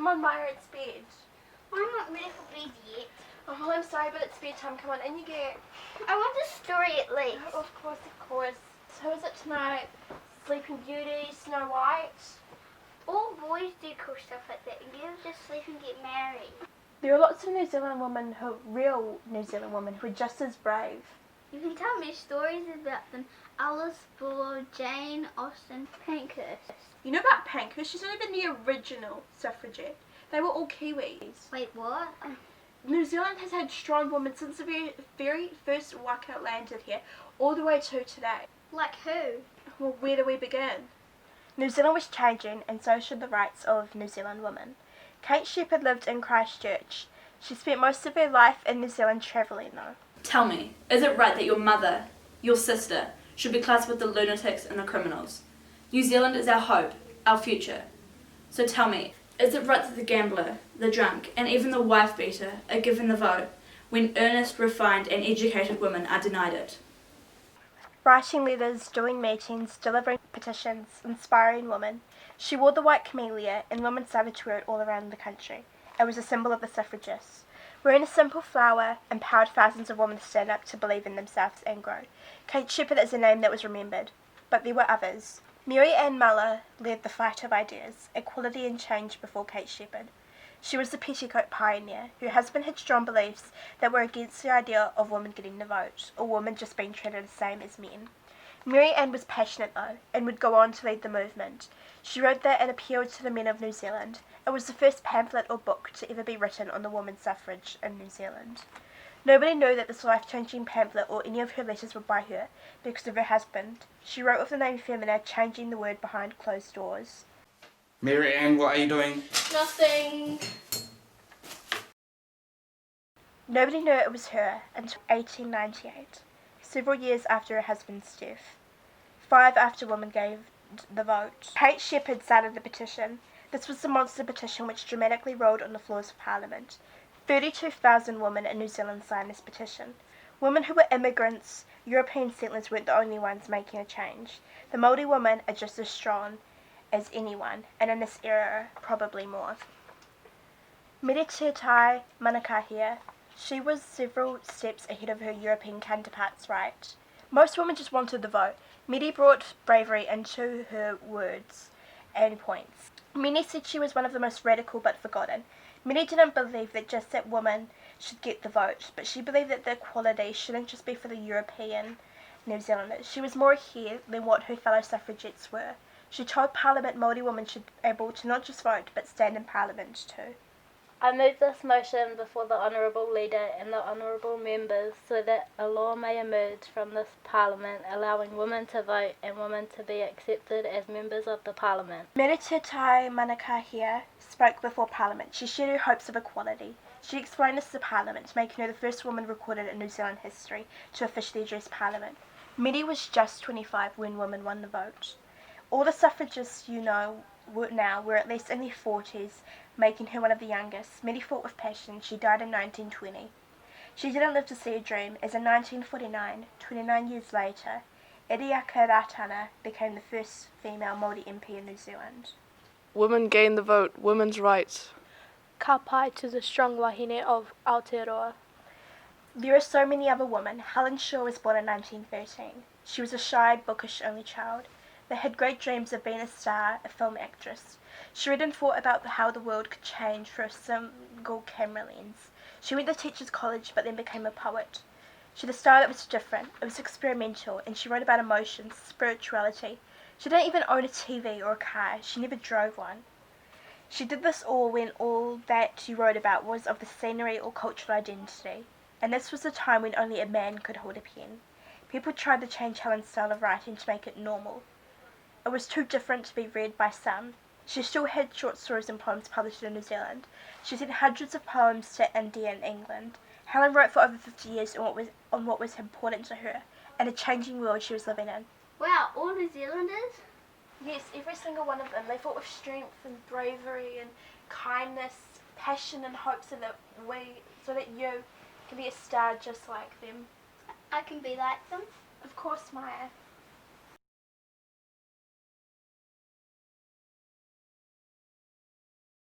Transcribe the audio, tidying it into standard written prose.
Come on, Maya, it's bed. I'm not ready for bed yet. Oh, well, I'm sorry, but it's bedtime. Come on, in you get. I want a story at least. Oh, of course. So who is it tonight? Sleeping Beauty, Snow White? All boys do cool stuff like that. Girls just sleep and get married. There are lots of New Zealand women real New Zealand women, who are just as brave. You can tell me stories about them. Alice Bull, Jane Austen, Pankhurst. You know about Pankhurst? She's not even the original suffragette. They were all Kiwis. Wait, what? New Zealand has had strong women since the very first waka landed here, all the way to today. Like who? Well, where do we begin? New Zealand was changing, and so should the rights of New Zealand women. Kate Shepherd lived in Christchurch. She spent most of her life in New Zealand travelling, though. Tell me, is it right that your mother, your sister, should be classed with the lunatics and the criminals? New Zealand is our hope, our future. So tell me, is it right that the gambler, the drunk, and even the wife-beater are given the vote, when earnest, refined, and educated women are denied it? Writing letters, doing meetings, delivering petitions, inspiring women. She wore the white camellia, and women started to wear it all around the country. It was a symbol of the suffragists. Wearing a simple flower empowered thousands of women to stand up to believe in themselves and grow. Kate Shepherd is a name that was remembered, but there were others. Mary Ann Muller led the fight of ideas, equality and change before Kate Shepherd. She was the petticoat pioneer. Her husband had strong beliefs that were against the idea of women getting the vote, or women just being treated the same as men. Mary Ann was passionate, though, and would go on to lead the movement. She wrote that it appealed to the men of New Zealand. It was the first pamphlet or book to ever be written on the women's suffrage in New Zealand. Nobody knew that this life-changing pamphlet or any of her letters were by her because of her husband. She wrote with the name Femina, changing the word behind closed doors. Mary Ann, what are you doing? Nothing. Nobody knew it was her until 1898, several years after her husband's death. 5 after women gave the vote. Kate Shepherd started the petition. This was the monster petition which dramatically rolled on the floors of Parliament. 32,000 women in New Zealand signed this petition. Women who were immigrants, European settlers weren't the only ones making a change. The Māori women are just as strong as anyone, and in this era, probably more. Meritetai Manakahia, she was several steps ahead of her European counterparts, right? Most women just wanted the vote. Medi brought bravery into her words and points. Many said she was one of the most radical but forgotten. Many didn't believe that just that women should get the vote, but she believed that the equality shouldn't just be for the European New Zealanders. She was more ahead than what her fellow suffragettes were. She told Parliament Māori women should be able to not just vote, but stand in Parliament too. I move this motion before the Honourable Leader and the Honourable Members so that a law may emerge from this Parliament allowing women to vote and women to be accepted as members of the Parliament. Meritetai Manakahia spoke before Parliament. She shared her hopes of equality. She explained this to Parliament, making her the first woman recorded in New Zealand history to officially address Parliament. Medi was just 25 when women won the vote. All the suffragists were at least in their 40s, making her one of the youngest. Medi fought with passion. She died in 1920. She didn't live to see a dream, as in 1949, 29 years later, Ediaka Ratana became the first female Māori MP in New Zealand. Women gain the vote, women's rights. Ka pai to the strong wahine of Aotearoa. There are so many other women. Helen Shaw was born in 1913. She was a shy, bookish only child. They had great dreams of being a star, a film actress. She read and thought about how the world could change through a single camera lens. She went to teachers' college but then became a poet. She had a style that was different. It was experimental, and she wrote about emotions, spirituality. She didn't even own a TV or a car. She never drove one. She did this all when all that she wrote about was of the scenery or cultural identity. And this was a time when only a man could hold a pen. People tried to change Helen's style of writing to make it normal. It was too different to be read by some. She still had short stories and poems published in New Zealand. She sent hundreds of poems to India and England. Helen wrote for over 50 years on what was important to her and a changing world she was living in. Wow, all New Zealanders? Yes, every single one of them. They fought with strength and bravery and kindness, passion and hope so that you can be a star just like them. I can be like them. Of course, Maya.